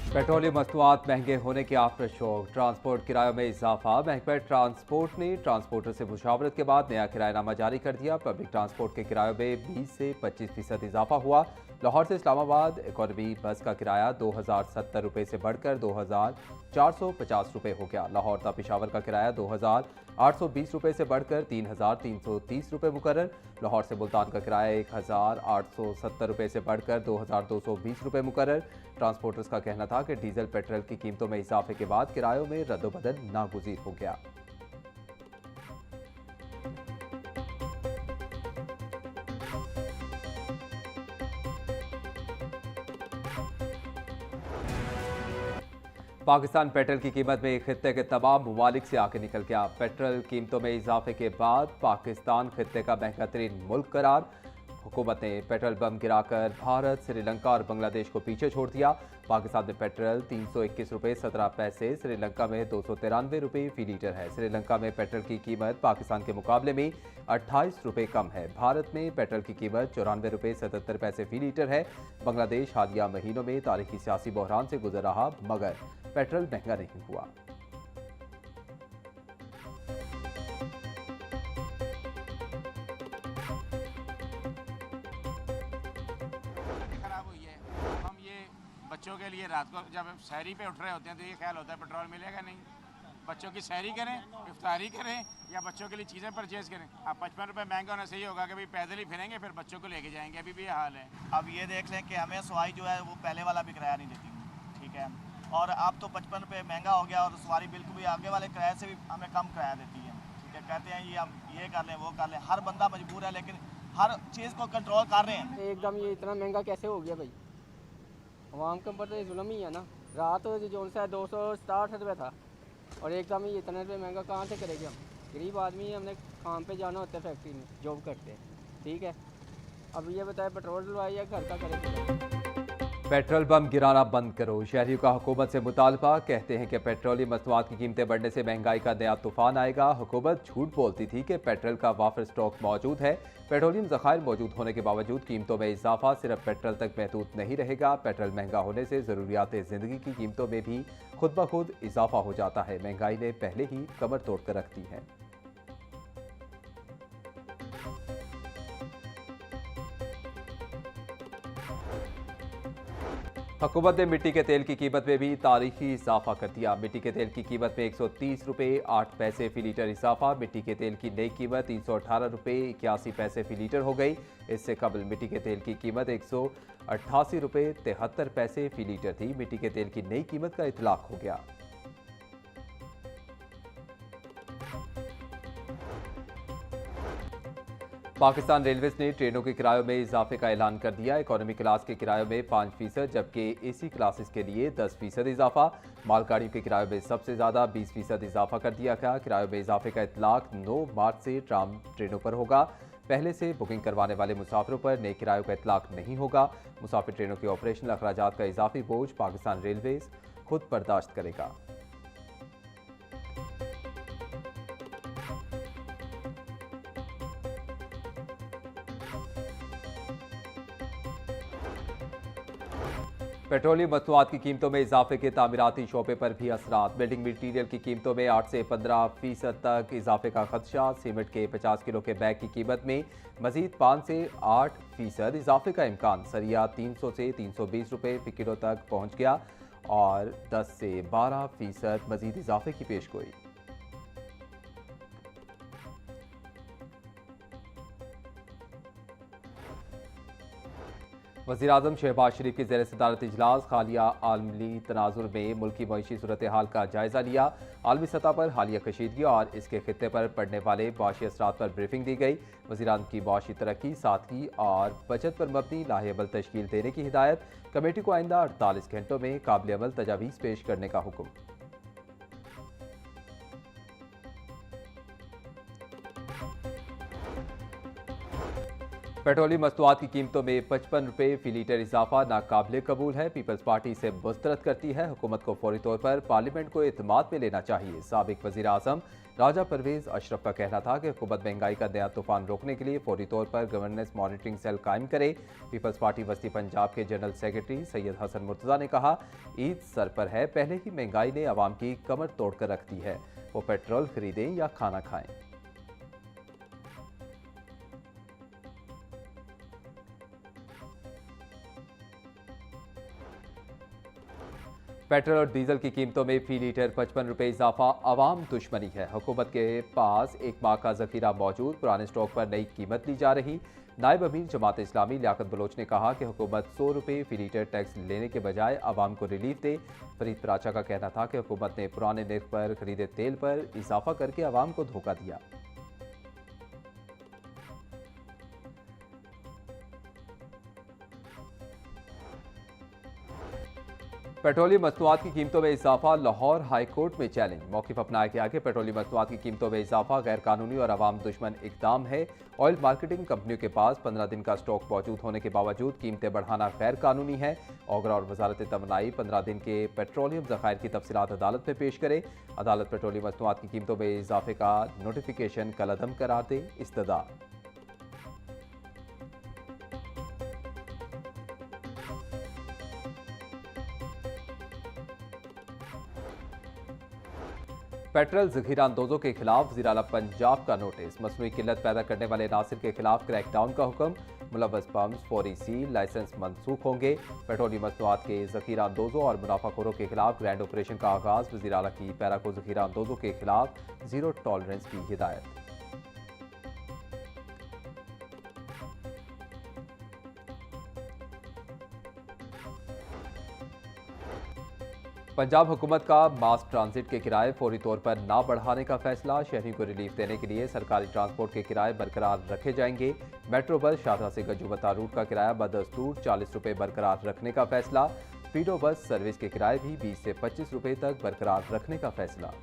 Petroleum मसनूआत महंगे होने के आफ्टर शॉक, ट्रांसपोर्ट किरायों में इजाफा। महकमा ट्रांसपोर्ट ने ट्रांसपोर्टर से मुशावरत के बाद नया किरायानामा जारी कर दिया। पब्लिक ट्रांसपोर्ट के किरायों में 20 से 25% इजाफा हुआ। लाहौर से इस्लामाबाद इकॉनमी बस का किराया 2070 रुपये से बढ़कर 2450 रुपये हो गया। लाहौर ता पेशावर का किराया 2820 रुपये से बढ़कर 3330 रुपये मुकर्रर। लाहौर से मुल्तान का किराया 1870 रुपये से बढ़कर 2220 रुपये मुकर्रर। ट्रांसपोर्टर्स का कहना था कि डीजल पेट्रोल की कीमतों में इजाफे के बाद किरायों में रद्दोबदल नागुज़ीर हो गया। पाकिस्तान पेट्रोल की कीमत में खित्ते के तमाम ममालिक से आके निकल गया। पेट्रोल कीमतों में इजाफे के बाद पाकिस्तान खित्ते का महंगा तरीन मुल्क करार। हुकूमत ने पेट्रोल बम गिराकर भारत, श्रीलंका और बांग्लादेश को पीछे छोड़ दिया। पाकिस्तान में पेट्रोल 321 रुपये 17 पैसे, श्रीलंका में 293 रुपये फी लीटर है। श्रीलंका में पेट्रोल की कीमत पाकिस्तान के मुकाबले में 28 रुपये कम है। भारत में पेट्रोल की कीमत 94 रुपये 77 पैसे फी लीटर है। बांग्लादेश हालिया महीनों में तारीखी सियासी बहरान से गुजर रहा, मगर पेट्रोल महंगा नहीं हुआ। बच्चों के लिए रात को जब सहरी पे उठ रहे होते हैं तो ये ख्याल होता है पेट्रोल मिलेगा नहीं। बच्चों की सहरी करें, इफ्तारी करें या बच्चों के लिए चीज़ें परचेज़ करें। अब 55 रुपये महंगा होना सही होगा कि भाई पैदल ही फिरेंगे फिर बच्चों को लेके जाएंगे। अभी भी ये हाल है। अब ये देख लें कि हमें सवारी जो है वो पहले वाला भी किराया नहीं देती, ठीक है। और अब तो 55 रुपये महंगा हो गया और सवारी बिल्कुल भी आगे वाले किराए से भी हमें कम किराया देती है, ठीक है। कहते हैं ये हम ये कर लें वो कर लें, हर बंदा मजबूर है लेकिन हर चीज़ को कंट्रोल कर रहे हैं। एकदम ये इतना महंगा कैसे हो गया भाई? आवाम के ऊपर तो ये जुल्म ही है ना। रात जो सा 267 रुपये था और एकदम ही इतना रुपये महंगा कहाँ से करेंगे हम? गरीब आदमी, हमने काम पे जाना होता है, फैक्ट्री में जॉब करते हैं, ठीक है। अब ये बताए पेट्रोल डलवाए या घर का करें? पेट्रोल बम गिराना बंद करो, शहरियों का हुकूमत से मुतालबा। कहते हैं कि पेट्रोलियम मसनूआत की कीमतें बढ़ने से महंगाई का नया तूफान आएगा। हुकूमत झूठ बोलती थी कि पेट्रोल का वाफर स्टॉक मौजूद है। पेट्रोलियम ज़खायर मौजूद होने के बावजूद कीमतों में इजाफा सिर्फ पेट्रोल तक महदूद नहीं रहेगा। पेट्रोल महंगा होने से ज़रूरियात ज़िंदगी की कीमतों में भी खुद ब खुद इजाफा हो जाता है। महंगाई ने पहले ही कमर तोड़ कर रख दी है। हुकूमत ने मिट्टी के तेल की कीमत में भी तारीखी इजाफा कर दिया। मिट्टी के तेल की कीमत में 130 रुपये 8 पैसे फी लीटर इजाफा। मिट्टी के तेल की नई कीमत 318 रुपये 81 पैसे फी लीटर हो गई। इससे कबल मिट्टी के तेल की कीमत 188 रुपये 73 पैसे फी लीटर थी। मिट्टी के तेल की नई कीमत का इतलाक हो गया। पाकिस्तान रेलवेज ने ट्रेनों के किरायों में इजाफे का ऐलान कर दिया। इकोनॉमी क्लास के किरायों में 5%, जबकि एसी क्लासेस के लिए 10% इजाफा। मालगाड़ियों के किरायों में सबसे ज़्यादा 20% इजाफा कर दिया गया। किरायों में इजाफे का इतलाक 9 मार्च से ट्राम ट्रेनों पर होगा। पहले से बुकिंग करवाने वाले मुसाफिरों पर नए किरायों का इतलाक नहीं होगा। मुसाफिर ट्रेनों के ऑपरेशनल अखराजात का इजाफी बोझ पाकिस्तान रेलवेज खुद बर्दाश्त करेगा। पेट्रोलियम मसनूआत की कीमतों में इजाफे के तामीराती शोबे पर भी असरात। बिल्डिंग मटीरियल की कीमतों में 8 से 15% तक इजाफे का खदशा। सीमेंट के 50 किलो के बैग की कीमत में मजीद 5 से 8% इजाफे का इम्कान। सरिया 300 से 320 रुपये फी किलो तक पहुँच गया और 10 से 12% मजीद इजाफे की पेशगोई। वज़ीर-ए-आज़म शहबाज शरीफ की ज़ेर सदारत इजलास हालिया आलमी तनाजुर में मुल्की मईशी सूरत हाल का जायज़ा लिया। आलमी सतह पर हालिया कशीदगी और इसके खित्ते पर पड़ने वाले मुआशी असरात पर ब्रीफिंग दी गई। वज़ीरान की मुआशी तरक्की, सादगी और बचत पर मबनी लाहेबल तश्कील देने की हिदायत। कमेटी को आइंदा 48 घंटों में काबिल अमल तजावीज़ पेश करने का हुक्म। पेट्रोलियम मस्तूआत की कीमतों में 55 रुपये फी लीटर इजाफा नाकाबिले कबूल है। पीपल्स पार्टी से मुस्तरद करती है। हुकूमत को फौरी तौर पर पार्लियामेंट को एतमाद में लेना चाहिए। साबिक वजीर आजम राजा परवेज अशरफ का कहना था कि हुकूमत महंगाई का नया तूफान रोकने के लिए फौरी तौर पर गवर्नेंस मॉनिटरिंग सेल कायम करे। पीपल्स पार्टी वस्ती पंजाब के जनरल सेक्रेटरी सैयद हसन मुर्तजा ने कहा, ईद सर पर है, पहले ही महंगाई ने आवाम की कमर तोड़कर रख दी है। वो पेट्रोल खरीदें या खाना खाएं। पेट्रोल और डीजल की कीमतों में फी लीटर 55 रुपये इजाफा आवाम दुश्मनी है। हुकूमत के पास एक माह का जखीरा मौजूद, पुराने स्टॉक पर नई कीमत ली जा रही। नायब अमीर जमात इस्लामी लियाकत बलोच ने कहा कि हुकूमत 100 रुपये फी लीटर टैक्स लेने के बजाय आवाम को रिलीफ दे। फरीद पराचा का कहना था कि हुकूमत ने पुराने निर्ख पर खरीदे तेल पर इजाफा करके आवाम को धोखा दिया। पेट्रोलियम मस्तूआत की कीमतों में इजाफा लाहौर हाई कोर्ट में चैलेंज। मौक़िफ़ अपनाया गया कि पेट्रोलियम मस्तूआत की कीमतों में इजाफा गैर कानूनी और आवाम दुश्मन इक़दाम है। ऑयल मार्केटिंग कंपनियों के पास 15 दिन का स्टॉक मौजूद होने के बावजूद कीमतें बढ़ाना गैर कानूनी है। ओगरा और वजारत तमन्नाई 15 दिन के पेट्रोलियम ज़खायर की तफसीलात अदालत में पेश करे। अदालत पेट्रोलियम मस्तूआत की कीमतों में इजाफे का नोटिफिकेशन कलअदम करार दे। इस्तदा पेट्रोल जखीरा अंदोजों के खिलाफ वज़ीर आला पंजाब का नोटिस। मसनूई किल्लत पैदा करने वाले नासिर के खिलाफ क्रैकडाउन का हुक्म। मुलव्वस पंप्स फौरी सील, लाइसेंस मनसूख होंगे। पेट्रोलियम मस्तूआत के जखीरा अंदोजों और मुनाफाखोरों के खिलाफ ग्रैंड ऑपरेशन का आगाज। वज़ीर आला की पैरा को जखीरा अंदोजों के खिलाफ जीरो टॉलरेंस की हिदायत। पंजाब हुकूमत का मास ट्रांजिट के किराए फौरी तौर पर ना बढ़ाने का फैसला। शहरी को रिलीफ देने के लिए सरकारी ट्रांसपोर्ट के किराए बरकरार रखे जाएंगे। मेट्रो बस शाहजहां से गंजूबता रूट का किराया बदस्तूर 40 रुपये बरकरार रखने का फैसला। स्पीडो बस सर्विस के किराए भी 20 से 25 रुपये तक बरकरार रखने का फैसला।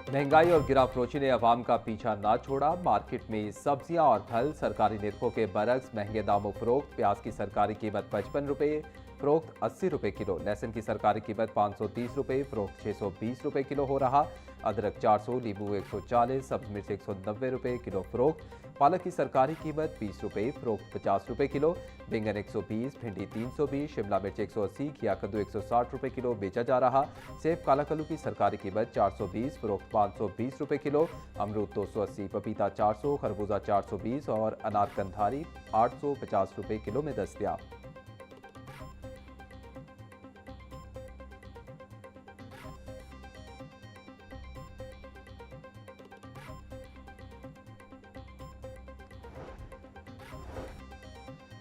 महंगाई और गिराफरोशी ने अवाम का पीछा ना छोड़ा। मार्केट में सब्जियां और फल सरकारी निर्खों के बरक्स महंगे दामों फरोख्त। प्याज की सरकारी कीमत 55 रुपये, फरोख्त 80 रुपये किलो। लहसुन की सरकारी कीमत 530 रुपये, फरोख्त 620 रुपये किलो हो रहा। अदरक 400, नींबू 140, सब्ज मिर्च 190 रुपये किलो फरोख्त। पालक की सरकारी कीमत 20 रुपये, फरोख्त 50 रुपये किलो। बैंगन 120, भिंडी 320, शिमला मिर्च 180, खिया कद्दू 160 रुपये किलो बेचा जा रहा। सेब काला कल्लू की सरकारी कीमत 420, फरोख्त 520 रुपये किलो। अमरूद 280, पपीता 400, खरबूजा 420 और अनार कंधारी 850 रुपये किलो में दस्तयाब।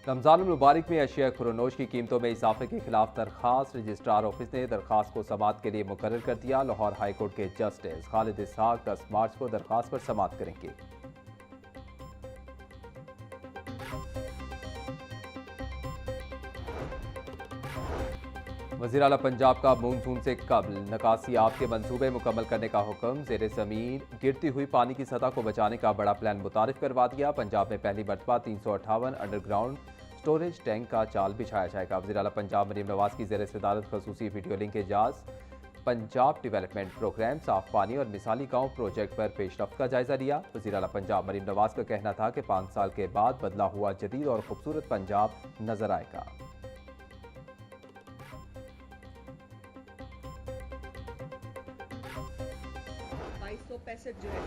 रमज़ान मुबारक में अशिया खुरनोश की कीमतों में इजाफे के खिलाफ दरखास्त। रजिस्ट्रार ऑफिस ने दरखास्त को समाअत के लिए मुकर्रर कर दिया। लाहौर हाई कोर्ट के जस्टिस खालिद इसहाक 10 मार्च को दरखास्त पर समाअत करेंगे। वज़ीर आला पंजाब का मानसून से कबल निकासी आब के मंसूबे मुकम्मल करने का हुक्म। ज़ेरे ज़मीन गिरती हुई पानी की सतह को बचाने का बड़ा प्लान मुतारिफ करवा दिया। पंजाब में पहली मरतबा 358 अंडरग्राउंड स्टोरेज टैंक का जाल बिछाया जाएगा। वज़ीर आला पंजाब मरीम नवाज की ज़ेरे सदारत खसूसी वीडियो लिंक एजाज पंजाब डेवलपमेंट प्रोग्राम साफ पानी और मिसाली गांव प्रोजेक्ट पर पेशरफ्त का जायजा लिया। वज़ीर आला पंजाब मरीम नवाज का कहना था कि 5 साल के बाद बदला हुआ जदीद और खूबसूरत पंजाब नजर आएगा। 265 जो है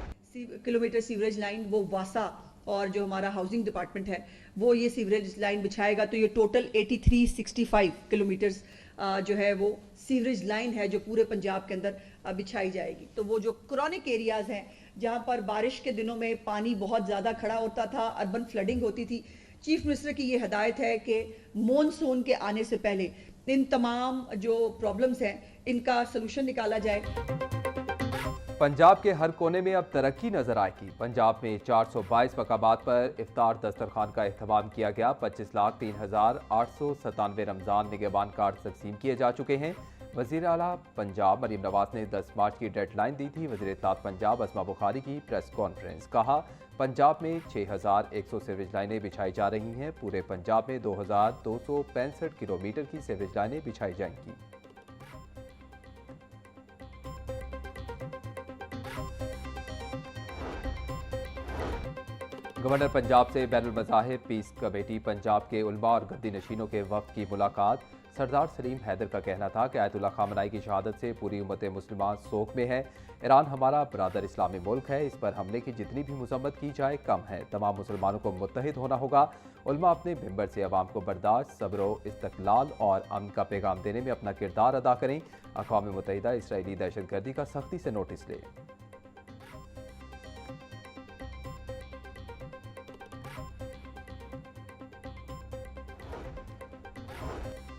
किलोमीटर सीवरेज लाइन वो वासा और जो हमारा हाउसिंग डिपार्टमेंट है वो ये सीवरेज लाइन बिछाएगा। तो ये टोटल 8365 किलोमीटर्स जो है वो सीवरेज लाइन है जो पूरे पंजाब के अंदर बिछाई जाएगी। तो वो जो क्रॉनिक एरियाज हैं जहाँ पर बारिश के दिनों में पानी बहुत ज़्यादा खड़ा होता था, अर्बन फ्लडिंग होती थी, चीफ मिनिस्टर की ये हदायत है कि मॉनसून के आने से पहले इन तमाम जो प्रॉब्लम्स हैं इनका सलूशन निकाला जाए। पंजाब के हर कोने में अब तरक्की नजर आएगी। पंजाब में 422 मकामात पर इफ्तार दस्तरखान का एहतमाम किया गया। 25,03,897 रमज़ान निगहबान कार्ड तकसीम किए जा चुके हैं। वज़ीर आला पंजाब मरीम नवाज ने 10 मार्च की डेडलाइन दी थी। वज़ीर इत्तलात पंजाब अस्मा बुखारी की प्रेस कॉन्फ्रेंस। कहा, पंजाब में 6100 सीवरेज लाइनें बिछाई जा रही हैं। पूरे पंजाब में 2265 किलोमीटर की सीवरेज लाइनें बिछाई जाएंगी। गवर्नर पंजाब से बैनुल मज़ाहिब पीस कमेटी पंजाब के उलमा और गद्दी नशीनों के वफ़द की मुलाकात। सरदार सलीम हैदर का कहना था कि आयतुल्लाह खामनाई की शहादत से पूरी उम्मत मुस्लिमा सोग में है। ईरान हमारा बरादर इस्लामी मुल्क है, इस पर हमले की जितनी भी मजम्मत की जाए कम है। तमाम मुसलमानों को मुत्तहिद होना होगा। उलमा अपने मिंबर से अवाम को बर्दाश्त, सब्र, इस्तक़लाल और अमन का पैगाम देने में अपना किरदार अदा करें। अक़वाम मुत्तहिदा इसराइली दहशतगर्दी का सख्ती से नोटिस ले।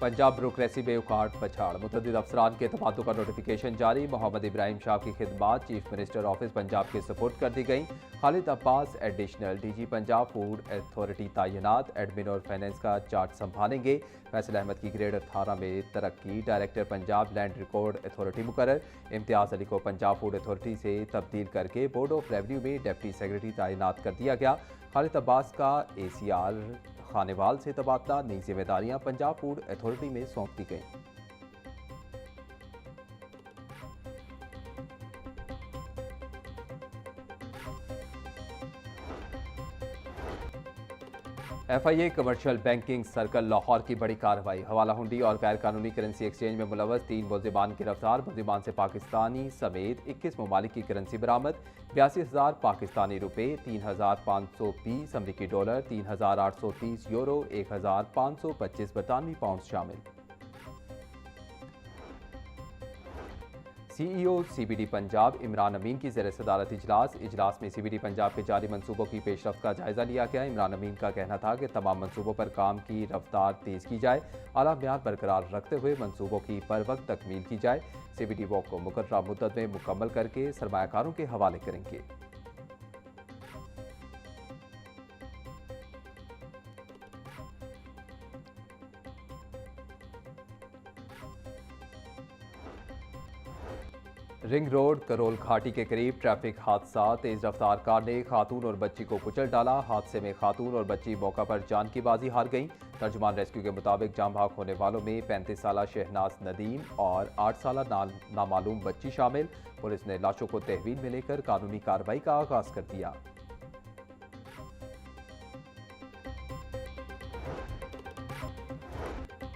पंजाब ब्यूरोक्रेसी में उखाड़ पछाड़, मुतअद्दिद अफसरान के तबादलों का नोटिफिकेशन जारी। मोहम्मद इब्राहिम शाह की खिदमात चीफ मिनिस्टर ऑफिस पंजाब के सपुर्द कर दी गई। Khalid Abbas additional DG Punjab food authority तैनात, एडमिन और फाइनेंस का चार्ज संभालेंगे। फैसल अहमद की ग्रेड 18 में तरक्की। Director Punjab land record authority मुकर्रर। इम्तियाज़ अली को पंजाब फूड अथॉरिटी से तब्दील करके बोर्ड ऑफ रेवेन्यू में डिप्टी सेक्रेटरी तैनात कर दिया गया। खालिद अब्बास का ACR खानेवाल से तबादला। नई जिम्मेदारियां पंजाब फूड अथॉरिटी में सौंप दी गई। FIA commercial banking circle Lahore की बड़ी कार्रवाई। हवाला हुंडी और गैर कानूनी करेंसी एक्सचेंज में मुलव्वस 3 मुलजिमान गिरफ्तार। मुलजिमान से पाकिस्तानी समेत 21 ममालिक की करेंसी बरामद। 82,000 पाकिस्तानी रुपए, 3,520 अमरीकी डॉलर, 3,830 यूरो, 1,525 बरतानवी पाउंड शामिल। CEO CBD पंजाब इमरान अमीन की ज़ेर सदारत इजलास में CBD पंजाब के जारी मंसूबों की पेशरफ्त का जायजा लिया गया। इमरान अमीन का कहना था कि तमाम मंसूबों पर काम की रफ्तार तेज़ की जाए, आला म्यार बरकरार रखते हुए मंसूबों की पर वक्त तकमील की जाए। CBD वॉक को मुकर्ररा मुद्दत में मुकम्मल करके सरमायाकारों के हवाले करेंगे। रिंग रोड करोल घाटी के करीब ट्रैफिक हादसा। तेज रफ्तार कार ने खातून और बच्ची को कुचल डाला। हादसे में खातून और बच्ची मौका पर जान की बाजी हार गईं। तर्जुमान रेस्क्यू के मुताबिक जाम भाग होने वालों में 35 साला शहनाज नदीम और 8 साला नामालूम बच्ची शामिल। पुलिस ने लाशों को तहवील में लेकर कानूनी कार्रवाई का आगाज कर दिया।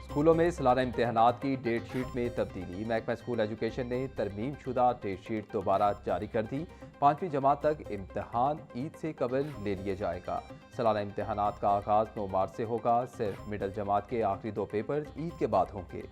स्कूलों में सालाना इम्तहानात की डेट शीट में तब्दीली। महकमा स्कूल एजुकेशन ने तरमीम शुदा डेट शीट दोबारा जारी कर दी। 5वीं जमात तक इम्तहान ईद से कबल ले लिया जाएगा। सालाना इम्तहानात का आगाज 9 मार्च से होगा। सिर्फ मिडल जमात के आखिरी 2 पेपर ईद के बाद होंगे।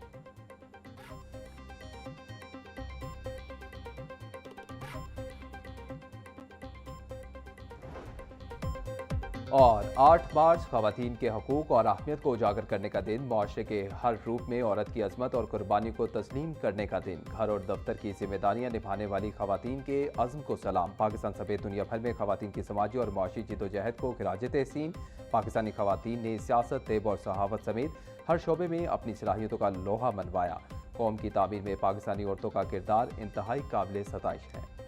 और 8 मार्च ख़वातीन के हकूक़ और अहमियत को उजागर करने का दिन। मुआशरे के हर रूप में औरत की अज़मत और कुर्बानी को तस्लीम करने का दिन। घर और दफ्तर की जिम्मेदारियां निभाने वाली ख़वातीन के अज़्म को सलाम। पाकिस्तान समेत दुनिया भर में ख़वातीन की समाजी और मुआशी जिद्दोजहद को खिराज तहसीन। पाकिस्तानी ख़वातीन ने सियासत, तेब और सहावत समेत हर शोबे में अपनी सलाहियतों का लोहा मनवाया। कौम की तामीर में पाकिस्तानी औरतों का किरदार इंतहाई काबिल सताइश है।